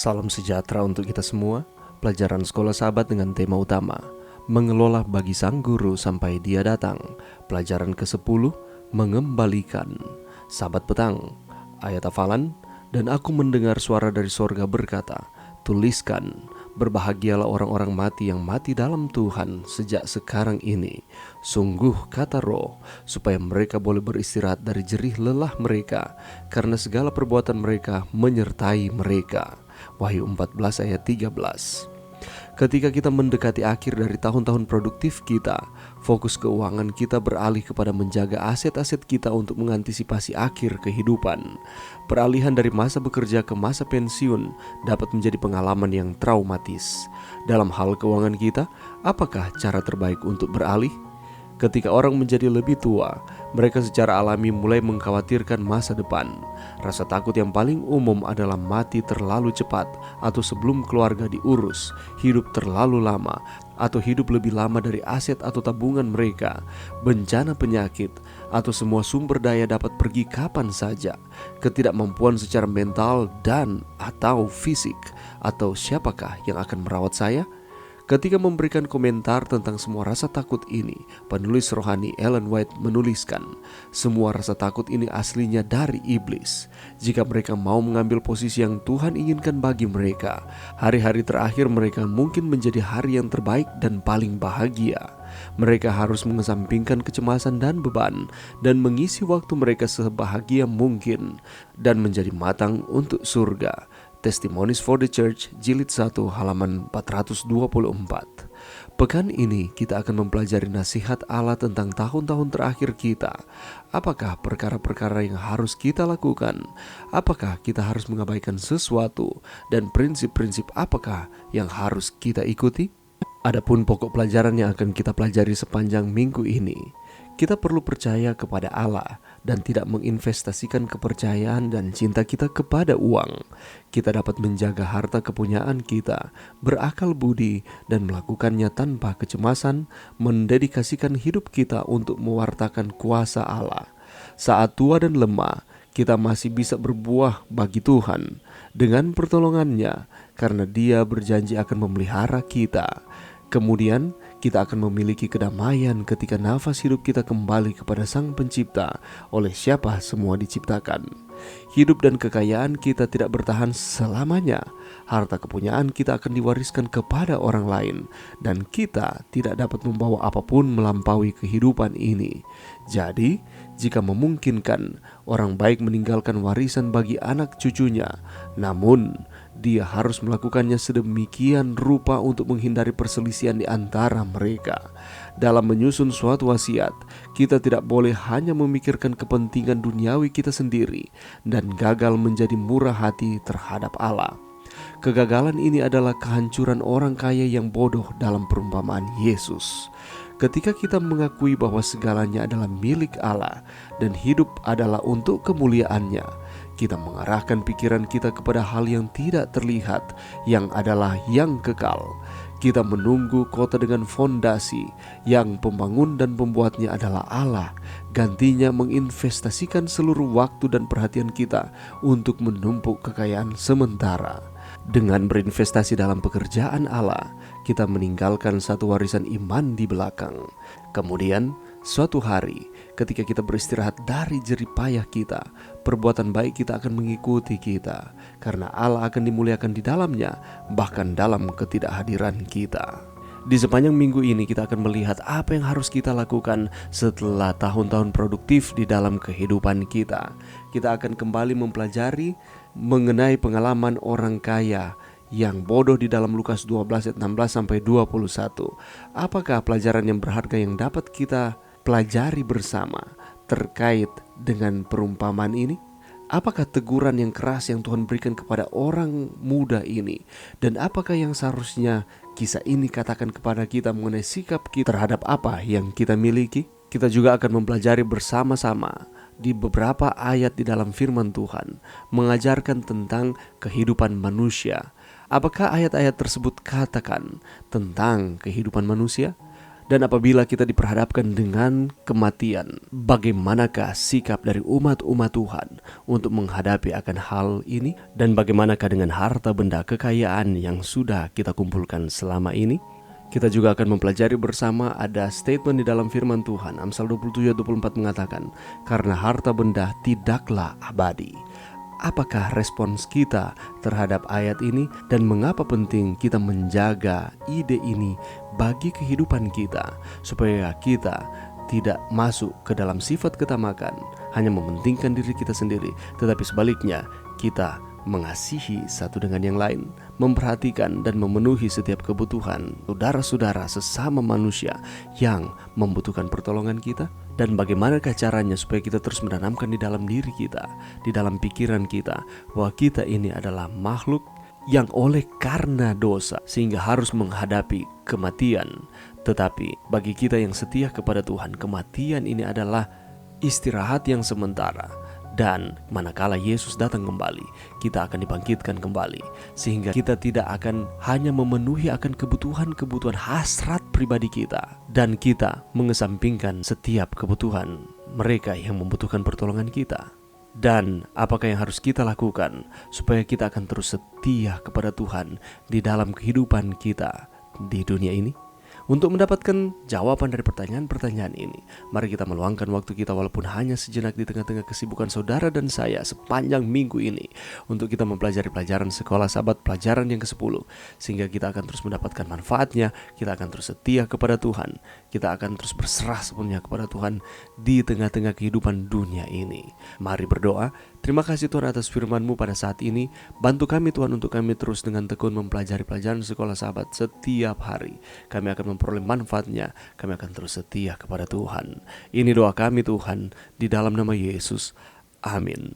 Salam sejahtera untuk kita semua. Pelajaran Sekolah Sahabat dengan tema utama mengelola bagi sang guru sampai dia datang. Pelajaran ke-10, mengembalikan. Sahabat petang, ayat hafalan. Dan aku mendengar suara dari sorga berkata, tuliskan, berbahagialah orang-orang mati yang mati dalam Tuhan sejak sekarang ini. Sungguh kata Roh, supaya mereka boleh beristirahat dari jerih lelah mereka, karena segala perbuatan mereka menyertai mereka. Wahyu 14 ayat 13. Ketika kita mendekati akhir dari tahun-tahun produktif kita, fokus keuangan kita beralih kepada menjaga aset-aset kita untuk mengantisipasi akhir kehidupan. Peralihan dari masa bekerja ke masa pensiun dapat menjadi pengalaman yang traumatis. Dalam hal keuangan kita, apakah cara terbaik untuk beralih? Ketika orang menjadi lebih tua, mereka secara alami mulai mengkhawatirkan masa depan. Rasa takut yang paling umum adalah mati terlalu cepat, atau sebelum keluarga diurus, hidup terlalu lama, atau hidup lebih lama dari aset atau tabungan mereka, bencana penyakit, atau semua sumber daya dapat pergi kapan saja, ketidakmampuan secara mental dan atau fisik, atau siapakah yang akan merawat saya? Ketika memberikan komentar tentang semua rasa takut ini, penulis rohani Ellen White menuliskan, semua rasa takut ini aslinya dari iblis. Jika mereka mau mengambil posisi yang Tuhan inginkan bagi mereka, hari-hari terakhir mereka mungkin menjadi hari yang terbaik dan paling bahagia. Mereka harus mengesampingkan kecemasan dan beban, dan mengisi waktu mereka sebahagia mungkin, dan menjadi matang untuk surga. Testimonies for the Church, Jilid 1, halaman 424. Pekan ini kita akan mempelajari nasihat Allah tentang tahun-tahun terakhir kita. Apakah perkara-perkara yang harus kita lakukan? Apakah kita harus mengabaikan sesuatu? Dan prinsip-prinsip apakah yang harus kita ikuti? Adapun pokok pelajaran yang akan kita pelajari sepanjang minggu ini, kita perlu percaya kepada Allah dan tidak menginvestasikan kepercayaan dan cinta kita kepada uang. Kita dapat menjaga harta kepunyaan kita, berakal budi, dan melakukannya tanpa kecemasan, mendedikasikan hidup kita untuk mewartakan kuasa Allah. Saat tua dan lemah, kita masih bisa berbuah bagi Tuhan dengan pertolongannya, karena Dia berjanji akan memelihara kita. Kemudian kita akan memiliki kedamaian ketika nafas hidup kita kembali kepada Sang Pencipta, oleh siapa semua diciptakan. Hidup dan kekayaan kita tidak bertahan selamanya. Harta kepunyaan kita akan diwariskan kepada orang lain, dan kita tidak dapat membawa apapun melampaui kehidupan ini. Jadi, jika memungkinkan, orang baik meninggalkan warisan bagi anak cucunya, namun dia harus melakukannya sedemikian rupa untuk menghindari perselisihan di antara mereka. Dalam menyusun suatu wasiat, kita tidak boleh hanya memikirkan kepentingan duniawi kita sendiri dan gagal menjadi murah hati terhadap Allah. Kegagalan ini adalah kehancuran orang kaya yang bodoh dalam perumpamaan Yesus. Ketika kita mengakui bahwa segalanya adalah milik Allah dan hidup adalah untuk kemuliaannya, kita mengarahkan pikiran kita kepada hal yang tidak terlihat, yang adalah yang kekal. Kita menunggu kota dengan fondasi, yang pembangun dan pembuatnya adalah Allah. Gantinya menginvestasikan seluruh waktu dan perhatian kita untuk menumpuk kekayaan sementara. Dengan berinvestasi dalam pekerjaan Allah, kita meninggalkan satu warisan iman di belakang. Kemudian, suatu hari, ketika kita beristirahat dari jerih payah kita, perbuatan baik kita akan mengikuti kita, karena Allah akan dimuliakan di dalamnya, bahkan dalam ketidakhadiran kita. Di sepanjang minggu ini kita akan melihat apa yang harus kita lakukan setelah tahun-tahun produktif di dalam kehidupan kita. Kita akan kembali mempelajari mengenai pengalaman orang kaya yang bodoh di dalam Lukas 12 ayat 16-21. Apakah pelajaran yang berharga yang dapat kita pelajari bersama terkait dengan perumpamaan ini? Apakah teguran yang keras yang Tuhan berikan kepada orang muda ini? Dan apakah yang seharusnya kisah ini katakan kepada kita mengenai sikap kita terhadap apa yang kita miliki? Kita juga akan mempelajari bersama-sama di beberapa ayat di dalam firman Tuhan, mengajarkan tentang kehidupan manusia. Apakah ayat-ayat tersebut katakan tentang kehidupan manusia? Dan apabila kita diperhadapkan dengan kematian, bagaimanakah sikap dari umat-umat Tuhan untuk menghadapi akan hal ini? Dan bagaimanakah dengan harta benda kekayaan yang sudah kita kumpulkan selama ini? Kita juga akan mempelajari bersama ada statement di dalam firman Tuhan. Amsal 27 ayat 24 mengatakan, karena harta benda tidaklah abadi. Apakah respons kita terhadap ayat ini dan mengapa penting kita menjaga ide ini bagi kehidupan kita supaya kita tidak masuk ke dalam sifat ketamakan, hanya mementingkan diri kita sendiri, tetapi sebaliknya kita mengasihi satu dengan yang lain, memperhatikan dan memenuhi setiap kebutuhan saudara-saudara sesama manusia yang membutuhkan pertolongan kita. Dan bagaimanakah caranya supaya kita terus menanamkan di dalam diri kita, di dalam pikiran kita, bahwa kita ini adalah makhluk yang oleh karena dosa sehingga harus menghadapi kematian. Tetapi bagi kita yang setia kepada Tuhan, kematian ini adalah istirahat yang sementara. Dan manakala Yesus datang kembali, kita akan dibangkitkan kembali, sehingga kita tidak akan hanya memenuhi akan kebutuhan-kebutuhan hasrat pribadi kita, dan kita mengesampingkan setiap kebutuhan mereka yang membutuhkan pertolongan kita. Dan apakah yang harus kita lakukan supaya kita akan terus setia kepada Tuhan di dalam kehidupan kita di dunia ini? Untuk mendapatkan jawaban dari pertanyaan-pertanyaan ini, mari kita meluangkan waktu kita walaupun hanya sejenak di tengah-tengah kesibukan saudara dan saya sepanjang minggu ini untuk kita mempelajari pelajaran sekolah sahabat, pelajaran yang ke-10, sehingga kita akan terus mendapatkan manfaatnya, kita akan terus setia kepada Tuhan, kita akan terus berserah sepenuhnya kepada Tuhan di tengah-tengah kehidupan dunia ini. Mari berdoa. Terima kasih Tuhan atas firman-Mu pada saat ini. Bantu kami Tuhan untuk kami terus dengan tekun mempelajari pelajaran sekolah sahabat setiap hari. Kami akan memperoleh manfaatnya. Kami akan terus setia kepada Tuhan. Ini doa kami Tuhan, di dalam nama Yesus. Amin.